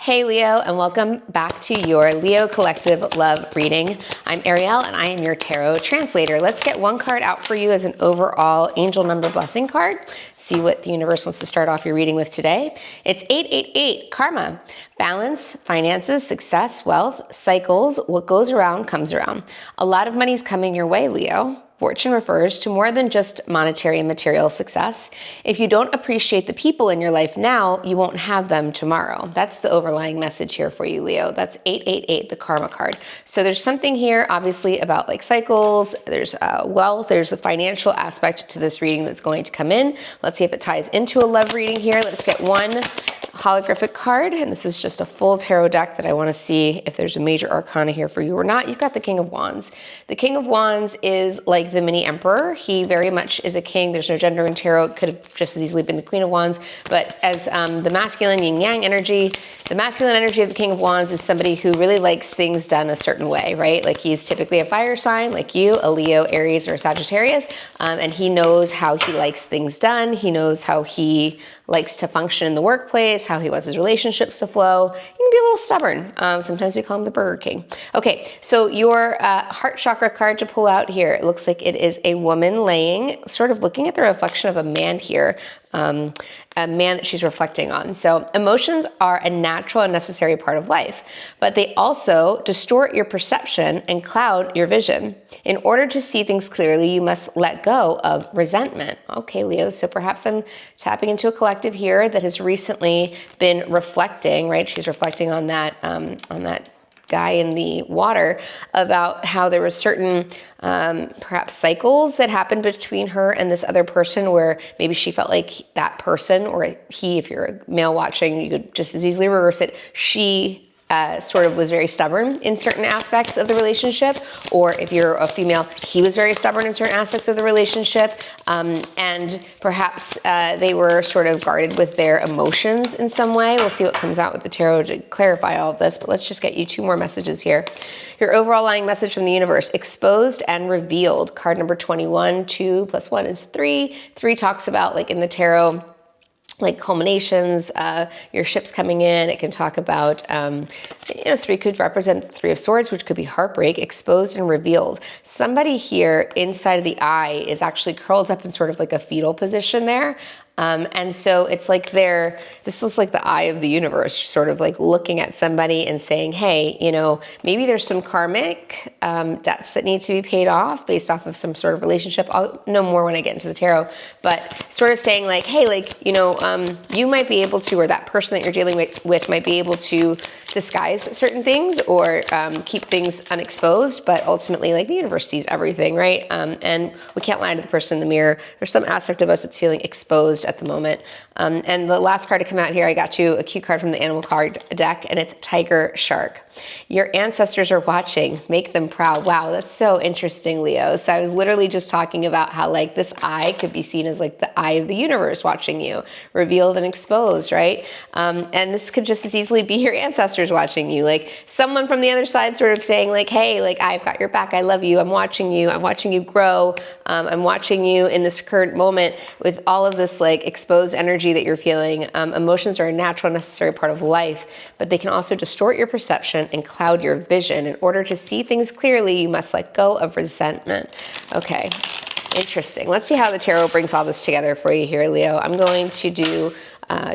Hey Leo, and welcome back to your Leo Collective Love reading. I'm Ariel and I am your tarot translator. Let's get one card out for you as an overall angel number blessing card. See what the universe wants to start off your reading with today. It's 888, karma. Balance, finances, success, wealth, cycles. What goes around comes around. A lot of money's coming your way, Leo. Fortune refers to more than just monetary and material success. If you don't appreciate the people in your life now, you won't have them tomorrow. That's the overlying message here for you, Leo. That's 888, the karma card. So there's something here, obviously, about like cycles. There's wealth. There's a financial aspect to this reading that's going to come in. Let's see if it ties into a love reading here. Let's get one holographic card, and this is just a full tarot deck that I want to see if there's a major arcana here for you or not. You've got the King of Wands. The King of Wands is like the mini emperor. He very much is a king. There's no gender in tarot. It could have just as easily been the Queen of Wands, but as the masculine yin yang energy, the masculine energy of the King of Wands is somebody who really likes things done a certain way, right? Like he's typically a fire sign like you, a Leo, Aries, or a Sagittarius, and he knows how he likes things done. He knows how he likes to function in the workplace, how he wants his relationships to flow. He can be a little stubborn. Sometimes we call him the Burger King. Okay, so your heart chakra card to pull out here, it looks like it is a woman laying, sort of looking at the reflection of a man here, a man that she's reflecting on. So emotions are a natural and necessary part of life, but they also distort your perception and cloud your vision. In order to see things clearly, you must let go of resentment. Okay, Leo, so perhaps I'm tapping into a collective here that has recently been reflecting, right? She's reflecting on that guy in the water about how there was certain perhaps cycles that happened between her and this other person where maybe she felt like that person, or he, if you're a male watching, you could just as easily reverse it. She sort of was very stubborn in certain aspects of the relationship, or if you're a female, he was very stubborn in certain aspects of the relationship, and perhaps they were sort of guarded with their emotions in some way. We'll see what comes out with the tarot to clarify all of this, but let's just get you two more messages here. Your overall lying message from the universe: exposed and revealed. Card number 21, 2 plus 1 is 3. 3 talks about, like in the tarot, like culminations, your ship's coming in. It can talk about, 3 could represent 3 of Swords, which could be heartbreak, exposed and revealed. Somebody here inside of the eye is actually curled up in sort of like a fetal position there. And so it's like this is like the eye of the universe, sort of like looking at somebody and saying, hey, maybe there's some karmic debts that need to be paid off based off of some sort of relationship. I'll know more when I get into the tarot, but sort of saying like, hey, you might be able to, or that person that you're dealing with might be able to disguise certain things or keep things unexposed, but ultimately, like, the universe sees everything, right? And we can't lie to the person in the mirror. There's some aspect of us that's feeling exposed at the moment. And the last card to come out here, I got you a cute card from the animal card deck, and it's Tiger Shark. Your ancestors are watching. Make them proud. Wow, that's so interesting, Leo. So I was literally just talking about how, like, this eye could be seen as like the eye of the universe watching you, revealed and exposed, right? And this could just as easily be your ancestors watching you, like someone from the other side sort of saying like, hey, like, I've got your back. I love you. I'm watching you. I'm watching you grow. I'm watching you in this current moment with all of this like exposed energy that you're feeling. Emotions are a natural, necessary part of life, but they can also distort your perception and cloud your vision. In order to see things clearly, you must let go of resentment. Okay, interesting. Let's see how the tarot brings all this together for you here, Leo. I'm going to do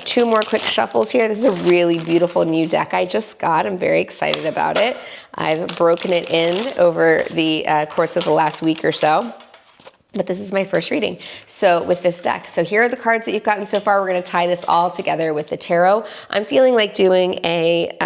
2 more quick shuffles here. This is a really beautiful new deck I just got. I'm very excited about it. I've broken it in over the course of the last week or so, but this is my first reading. So with this deck, so here are the cards that you've gotten so far. We're going to tie this all together with the tarot. I'm feeling like doing a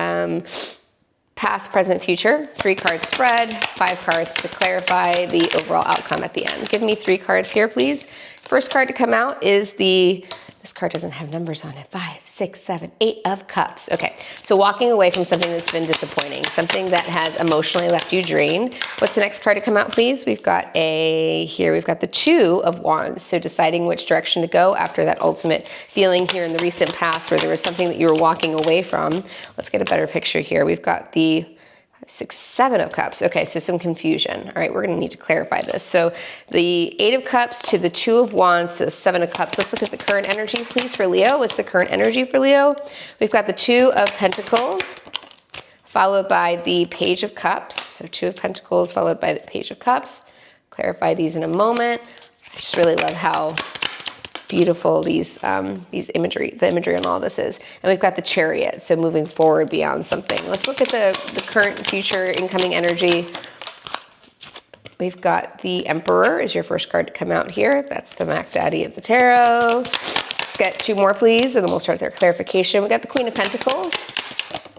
past, present, future, 3 card spread, 5 cards to clarify the overall outcome at the end. Give me 3 cards here, please. First card to come out is this card doesn't have numbers on it. 5, 6, 7, 8 of Cups. Okay, so walking away from something that's been disappointing, something that has emotionally left you drained. What's the next card to come out, please? We've got the 2 of Wands. So deciding which direction to go after that ultimate feeling here in the recent past where there was something that you were walking away from. Let's get a better picture here. We've got the 6, 7 of Cups. Okay, so some confusion. All right, we're gonna need to clarify this. So the 8 of Cups to the 2 of Wands to the 7 of Cups. Let's look at the current energy, please, for Leo. What's the current energy for Leo? We've got the 2 of Pentacles, followed by the Page of Cups. So 2 of Pentacles, followed by the Page of Cups. Clarify these in a moment. I just really love how beautiful these imagery, the imagery on all this is. And we've got the Chariot, so moving forward beyond something. Let's look at the current, future, incoming energy. We've got the Emperor is your first card to come out here. That's the Mac Daddy of the Tarot. Let's get 2 more, please, and then we'll start their clarification. We got the Queen of Pentacles,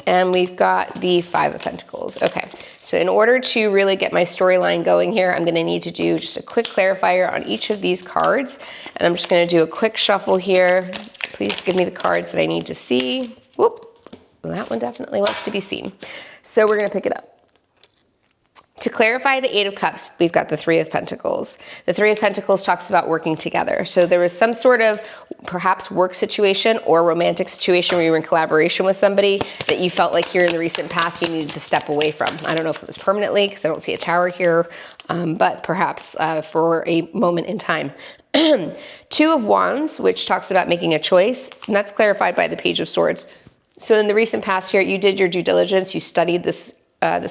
and we've got the 5 of Pentacles. Okay, so in order to really get my storyline going here, I'm gonna need to do just a quick clarifier on each of these cards. And I'm just gonna do a quick shuffle here. Please give me the cards that I need to see. Whoop, that one definitely wants to be seen. So we're gonna pick it up. To clarify the 8 of Cups, we've got the 3 of Pentacles. The 3 of Pentacles talks about working together. So there was some sort of perhaps work situation or romantic situation where you were in collaboration with somebody that you felt like here in the recent past you needed to step away from. I don't know if it was permanently because I don't see a tower here, but perhaps for a moment in time. 2 of Wands, which talks about making a choice, and that's clarified by the Page of Swords. So in the recent past here, you did your due diligence, you studied this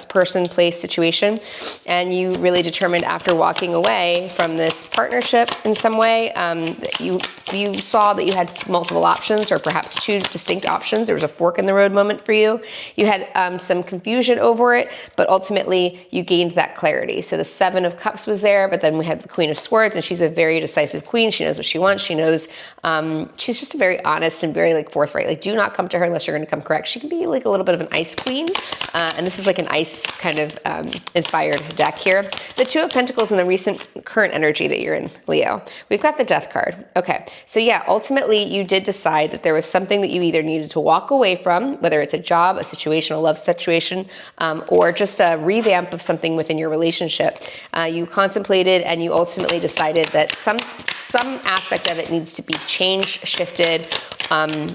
person, place, situation, and you really determined after walking away from this partnership in some way, that you saw that you had multiple options or perhaps 2 distinct options. There was a fork in the road moment for you. You had some confusion over it, but ultimately you gained that clarity. So the 7 of Cups was there, but then we had the Queen of Swords, and she's a very decisive queen. She knows what she wants. She knows, she's just very honest and very like forthright. Like, do not come to her unless you're gonna come correct. She can be like a little bit of an ice queen, and this is like an ice kind of inspired deck here. The 2 of Pentacles in the recent current energy that you're in, Leo. We've got the Death card. Okay, so yeah, ultimately you did decide that there was something that you either needed to walk away from, whether it's a job, a situation, a love situation, or just a revamp of something within your relationship. You contemplated and you ultimately decided that some aspect of it needs to be changed, shifted,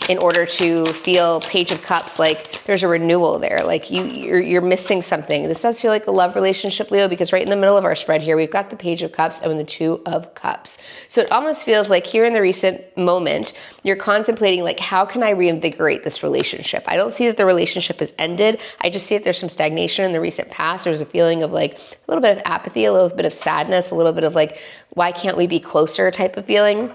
in order to feel Page of Cups like there's a renewal there, like you're missing something. This does feel like a love relationship, Leo, because right in the middle of our spread here, we've got the Page of Cups and the 2 of Cups. So it almost feels like here in the recent moment, you're contemplating like, how can I reinvigorate this relationship? I don't see that the relationship has ended. I just see that there's some stagnation in the recent past. There's a feeling of like a little bit of apathy, a little bit of sadness, a little bit of like, why can't we be closer type of feeling.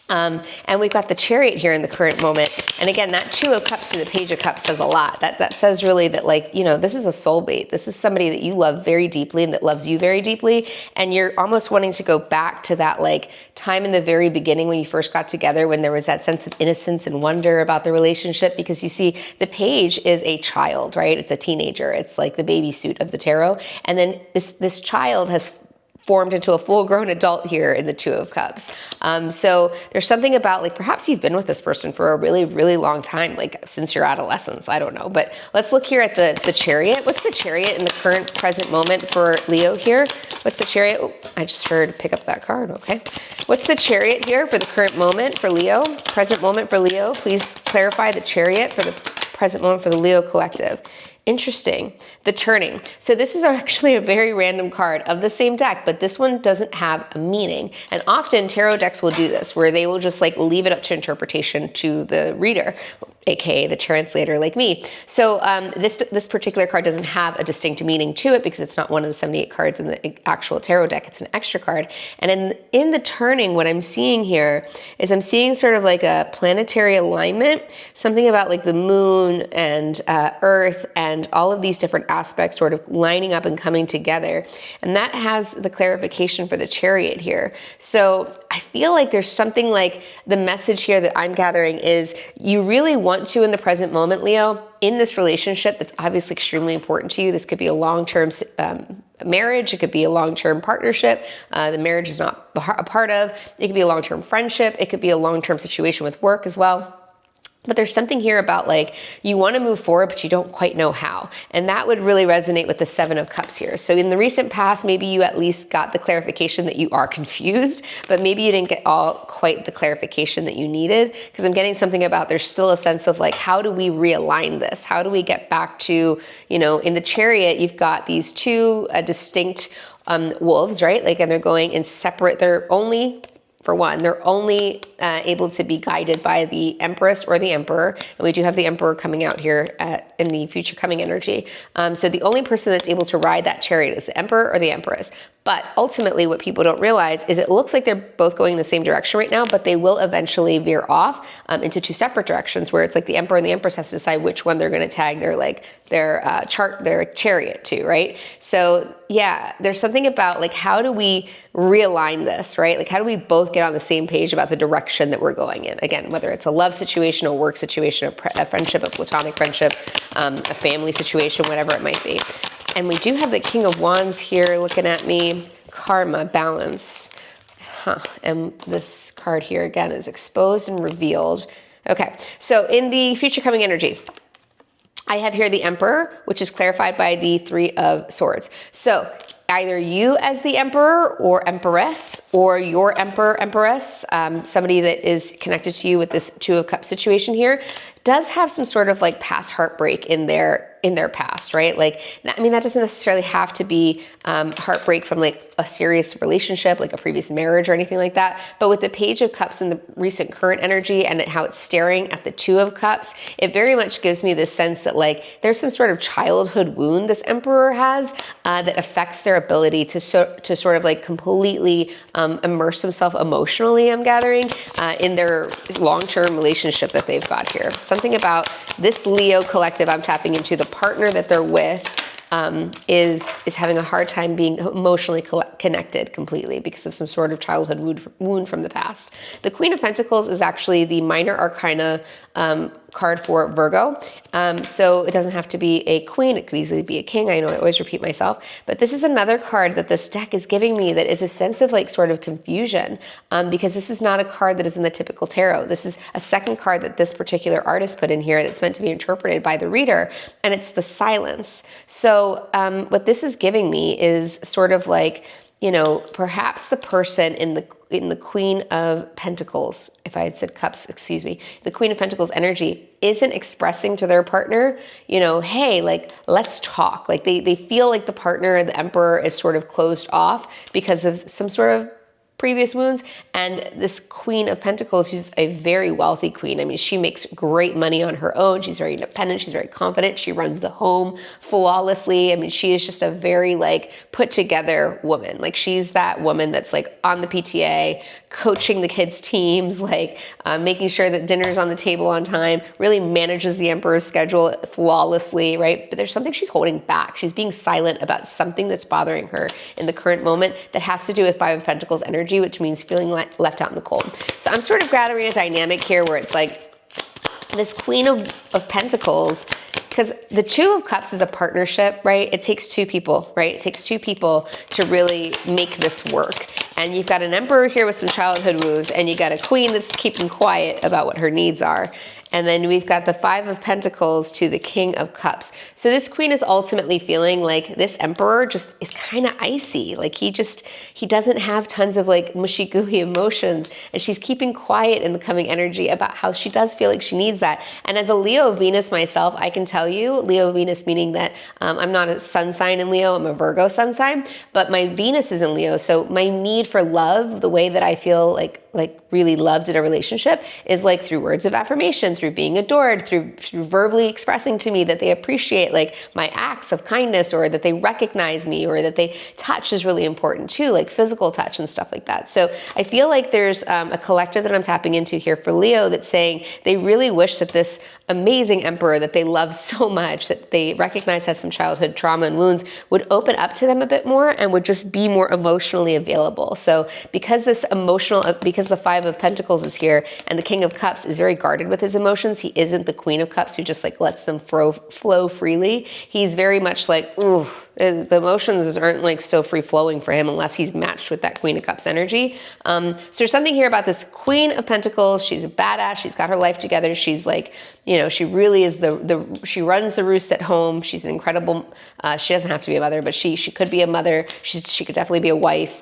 And we've got the Chariot here in the current moment. And again, that 2 of Cups to the Page of Cups says a lot. That says really that, like, you know, this is a soulmate. This is somebody that you love very deeply and that loves you very deeply. And you're almost wanting to go back to that like time in the very beginning when you first got together, when there was that sense of innocence and wonder about the relationship, because you see the Page is a child, right? It's a teenager. It's like the baby suit of the tarot. And then this child has formed into a full-grown adult here in the 2 of Cups. So there's something about like, perhaps you've been with this person for a really, really long time, like since your adolescence, I don't know. But let's look here at the Chariot. What's the Chariot in the current present moment for Leo here? What's the Chariot? Oh, I just heard pick up that card, okay. What's the Chariot here for the current moment for Leo? Present moment for Leo, please clarify the Chariot for the present moment for the Leo collective. Interesting. The Turning. So this is actually a very random card of the same deck, but this one doesn't have a meaning. And often tarot decks will do this, where they will just like leave it up to interpretation to the reader, aka the translator like me. So this particular card doesn't have a distinct meaning to it because it's not one of the 78 cards in the actual tarot deck. It's an extra card. And in the Turning, what I'm seeing here is I'm seeing sort of like a planetary alignment, something about like the moon and Earth and all of these different aspects sort of lining up and coming together. And that has the clarification for the Chariot here. So I feel like there's something like the message here that I'm gathering is you really want to, in the present moment, Leo, in this relationship that's obviously extremely important to you. This could be a long-term marriage. It could be a long-term partnership. The marriage is not a part of. It could be a long-term friendship. It could be a long-term situation with work as well. But there's something here about like, you want to move forward, but you don't quite know how. And that would really resonate with the Seven of Cups here. So in the recent past, maybe you at least got the clarification that you are confused, but maybe you didn't get all quite the clarification that you needed. Because I'm getting something about there's still a sense of like, how do we realign this? How do we get back to, you know, in the Chariot, you've got these two distinct wolves, right? Like, and they're going in separate, they're only, for one, they're only able to be guided by the Empress or the Emperor. And we do have the Emperor coming out here in the future coming energy. So the only person that's able to ride that chariot is the Emperor or the Empress. But ultimately, what people don't realize is it looks like they're both going in the same direction right now, but they will eventually veer off into two separate directions, where it's like the Emperor and the Empress has to decide which one they're going to tag their chariot to, right? So yeah, there's something about like, how do we realign this, right? Like, how do we both get on the same page about the direction that we're going in? Again, whether it's a love situation, a work situation, a friendship, a platonic friendship, a family situation, whatever it might be. And we do have the King of Wands here looking at me. Karma, balance. And this card here again is exposed and revealed. Okay, so in the future coming energy, I have here the Emperor, which is clarified by the Three of Swords. So either you as the Emperor or Empress, or your Emperor, Empress, somebody that is connected to you with this Two of Cups situation here, does have some sort of like past heartbreak in their past, right? Like, I mean, that doesn't necessarily have to be heartbreak from like a serious relationship, like a previous marriage or anything like that. But with the Page of Cups and the recent current energy and how it's staring at the Two of Cups, it very much gives me this sense that like there's some sort of childhood wound this Emperor has that affects their ability to sort of like completely immerse himself emotionally, I'm gathering, in their long-term relationship that they've got here. Something about this Leo collective I'm tapping into, the partner that they're with is having a hard time being emotionally connected completely because of some sort of childhood wound from the past. The Queen of Pentacles is actually the minor arcana card for Virgo. So it doesn't have to be a queen. It could easily be a king. I know I always repeat myself, but this is another card that this deck is giving me that is a sense of like sort of confusion because this is not a card that is in the typical tarot. This is a second card that this particular artist put in here that's meant to be interpreted by the reader, and it's the Silence. So what this is giving me is sort of like, you know, perhaps the person in the Queen of Pentacles, if I had said cups, excuse me, the Queen of Pentacles energy isn't expressing to their partner, you know, hey, like, let's talk. Like they feel like the partner, the Emperor, is sort of closed off because of some sort of previous wounds. And this Queen of Pentacles, she's a very wealthy queen. I mean, she makes great money on her own. She's very independent. She's very confident. She runs the home flawlessly. I mean, she is just a very like put together woman. Like she's that woman that's like on the PTA, coaching the kids' teams, like making sure that dinner's on the table on time, really manages the Emperor's schedule flawlessly, right? But there's something she's holding back. She's being silent about something that's bothering her in the current moment that has to do with Five of Pentacles energy, which means feeling left out in the cold. So I'm sort of gathering a dynamic here where it's like this Queen of Pentacles, because the Two of Cups is a partnership, right? It takes two people, right? It takes two people to really make this work. And you've got an Emperor here with some childhood wounds, and you got a queen that's keeping quiet about what her needs are. And then we've got the Five of Pentacles to the King of Cups. So this queen is ultimately feeling like this Emperor just is kind of icy. Like he doesn't have tons of like mushy gooey emotions. And she's keeping quiet in the coming energy about how she does feel like she needs that. And as a Leo Venus myself, I can tell you, Leo Venus meaning that I'm not a sun sign in Leo, I'm a Virgo sun sign, but my Venus is in Leo. So my need for love, the way that I feel like really loved in a relationship is like through words of affirmation, through being adored, through verbally expressing to me that they appreciate like my acts of kindness, or that they recognize me, or that they touch is really important too, like physical touch and stuff like that. So I feel like there's a collective that I'm tapping into here for Leo that's saying they really wish that this amazing Emperor that they love so much, that they recognize has some childhood trauma and wounds, would open up to them a bit more and would just be more emotionally available. So because the Five of Pentacles is here and the King of Cups is very guarded with his emotions, he isn't the Queen of Cups who just like lets them flow freely. He's very much like, ooh, The emotions aren't like so free flowing for him unless he's matched with that Queen of Cups energy. So there's something here about this Queen of Pentacles. She's a badass. She's got her life together. She's like, you know, she really is she runs the roost at home. She's an incredible, she doesn't have to be a mother, but she could be a mother. She could definitely be a wife.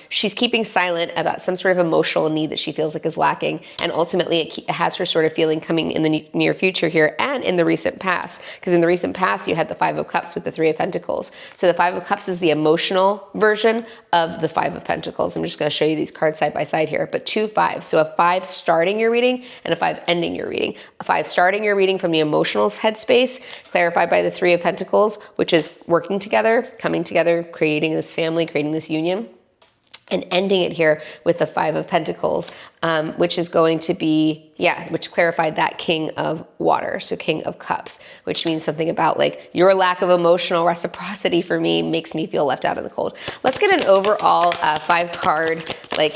She's keeping silent about some sort of emotional need that she feels like is lacking. And ultimately it has her sort of feeling coming in the near future here and in the recent past. Because in the recent past, you had the Five of Cups with the Three of Pentacles. So the Five of Cups is the emotional version of the Five of Pentacles. I'm just going to show you these cards side by side here, but 2 5s. So a 5 starting your reading and a 5 ending your reading. A 5 starting your reading from the emotional headspace, clarified by the Three of Pentacles, which is working together, coming together, creating this family, creating this union, and ending it here with the Five of Pentacles, which is going to be, which clarified that King of Water, so King of Cups, which means something about like your lack of emotional reciprocity for me makes me feel left out in the cold. Let's get an overall 5 card, like,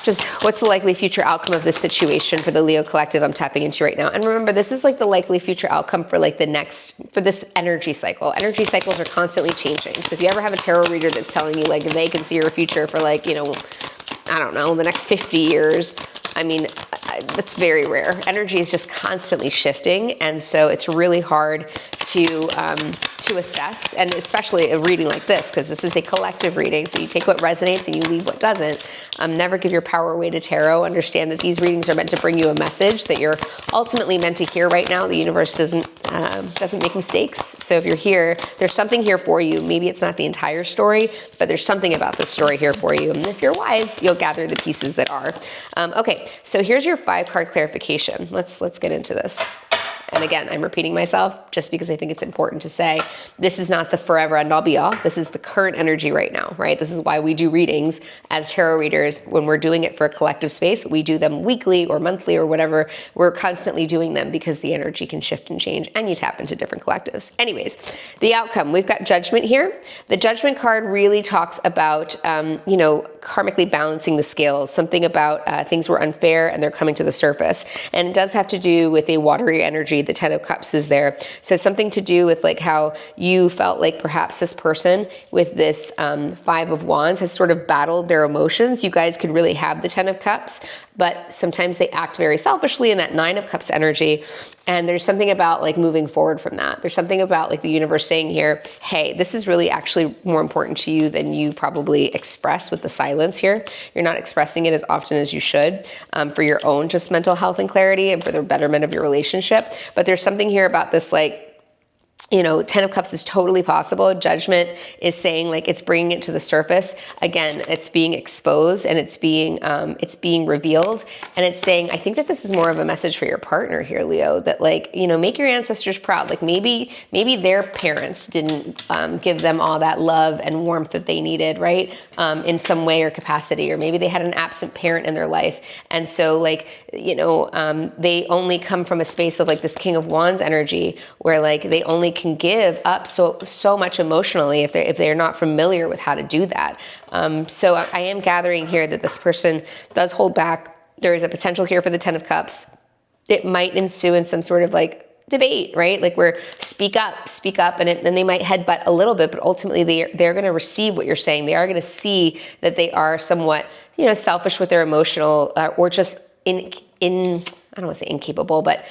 just what's the likely future outcome of this situation for the Leo collective I'm tapping into right now. And remember, this is like the likely future outcome for like for this energy cycle. Energy cycles are constantly changing. So if you ever have a tarot reader that's telling you like they can see your future for like, you know, I don't know, the next 50 years, I mean, that's very rare. Energy is just constantly shifting. And so it's really hard to assess, and especially a reading like this, because this is a collective reading. So you take what resonates and you leave what doesn't. Never give your power away to tarot. Understand that these readings are meant to bring you a message that you're ultimately meant to hear right now. The universe doesn't make mistakes. So if you're here, there's something here for you. Maybe it's not the entire story, but there's something about the story here for you. And if you're wise, you'll gather the pieces that are. Okay, so here's your 5 card clarification. Let's get into this. And again, I'm repeating myself just because I think it's important to say this is not the forever end all be all. This is the current energy right now, right? This is why we do readings as tarot readers. When we're doing it for a collective space, we do them weekly or monthly or whatever. We're constantly doing them because the energy can shift and change and you tap into different collectives. Anyways, the outcome, we've got Judgment here. The Judgment card really talks about, you know, karmically balancing the scales, something about things were unfair and they're coming to the surface. And it does have to do with a watery energy. The Ten of Cups is there. So something to do with like how you felt like perhaps this person with this 5 of Wands has sort of battled their emotions. You guys could really have the 10 of Cups, but sometimes they act very selfishly in that 9 of Cups energy. And there's something about like moving forward from that. There's something about like the universe saying here, hey, this is really actually more important to you than you probably express with the silence here. You're not expressing it as often as you should for your own just mental health and clarity and for the betterment of your relationship. But there's something here about this like, you know, 10 of Cups is totally possible. Judgment is saying like it's bringing it to the surface. Again, it's being exposed and it's being revealed. And it's saying, I think that this is more of a message for your partner here, Leo, that like, you know, make your ancestors proud. Like maybe their parents didn't give them all that love and warmth that they needed, right? In some way or capacity, or maybe they had an absent parent in their life. And so like, you know, they only come from a space of like this King of Wands energy where like they only can give up so much emotionally if they're not familiar with how to do that. So I am gathering here that this person does hold back. There is a potential here for the 10 of Cups. It might ensue in some sort of like debate, right? Like where speak up, and then they might headbutt a little bit, but ultimately they're going to receive what you're saying. They are going to see that they are somewhat, you know, selfish with their emotional or just I don't want to say incapable, but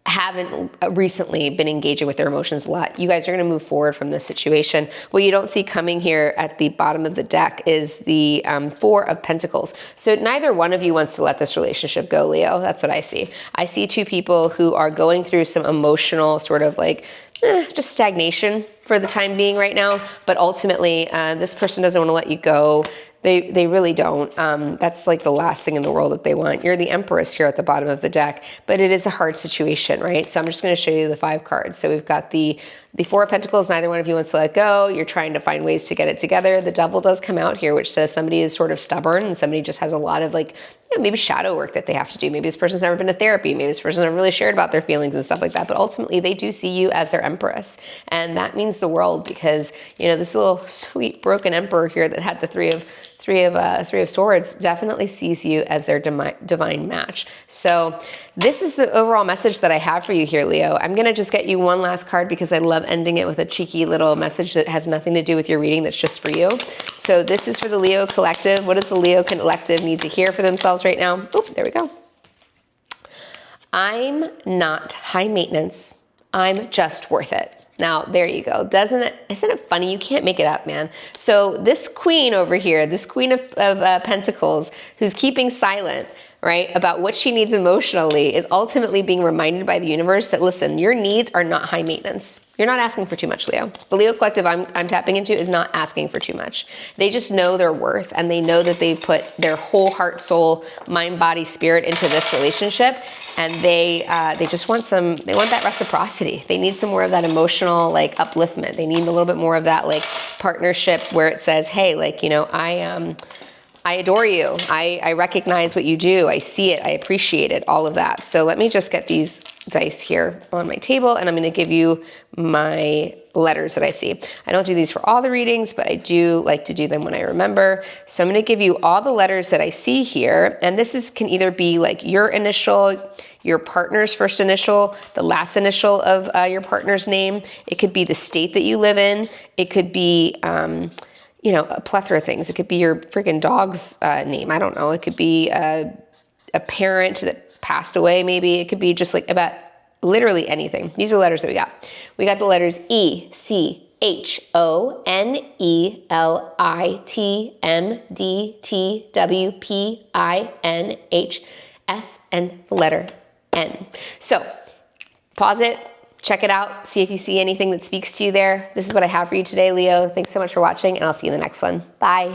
haven't recently been engaging with their emotions a lot. You guys are going to move forward from this situation. What you don't see coming here at the bottom of the deck is the 4 of Pentacles. So neither one of you wants to let this relationship go, Leo. That's what I see. I see 2 people who are going through some emotional sort of like just stagnation for the time being right now. But ultimately, this person doesn't want to let you go. They really don't. That's like the last thing in the world that they want. You're the Empress here at the bottom of the deck, but it is a hard situation, right? So I'm just going to show you the 5 cards. So we've got the 4 of Pentacles. Neither one of you wants to let go. You're trying to find ways to get it together. The Devil does come out here, which says somebody is sort of stubborn and somebody just has a lot of like, you know, maybe shadow work that they have to do. Maybe this person's never been to therapy. Maybe this person's never really shared about their feelings and stuff like that. But ultimately, they do see you as their Empress. And that means the world because, you know, this little sweet broken Emperor here that had the 3 Three of Swords definitely sees you as their divine match. So this is the overall message that I have for you here, Leo. I'm gonna just get you one last card because I love ending it with a cheeky little message that has nothing to do with your reading, that's just for you. So this is for the Leo Collective. What does the Leo Collective need to hear for themselves right now? Oh, there we go. I'm not high maintenance. I'm just worth it. Now, there you go. Isn't it funny? You can't make it up, man. So this queen over here, this queen of pentacles, who's keeping silent, right, about what she needs emotionally, is ultimately being reminded by the universe that, listen, your needs are not high maintenance. You're not asking for too much, Leo. The Leo Collective I'm tapping into is not asking for too much. They just know their worth, and they know that they've put their whole heart, soul, mind, body, spirit into this relationship, and they just want they want that reciprocity. They need some more of that emotional, like, upliftment. They need a little bit more of that, like, partnership where it says, hey, like, you know, I adore you. I recognize what you do. I see it. I appreciate it. All of that. So let me just get these dice here on my table, and I'm going to give you my letters that I see. I don't do these for all the readings, but I do like to do them when I remember. So I'm going to give you all the letters that I see here. And this can either be like your initial, your partner's first initial, the last initial of your partner's name. It could be the state that you live in. It could be, you know, a plethora of things. It could be your freaking dog's name. I don't know. It could be a parent that passed away, maybe. It could be just like about literally anything. These are the letters that we got. We got the letters E, C, H, O, N, E, L, I, T, M, D, T, W, P, I, N, H, S, and the letter N. So pause it. Check it out. See if you see anything that speaks to you there. This is what I have for you today, Leo. Thanks so much for watching, and I'll see you in the next one. Bye.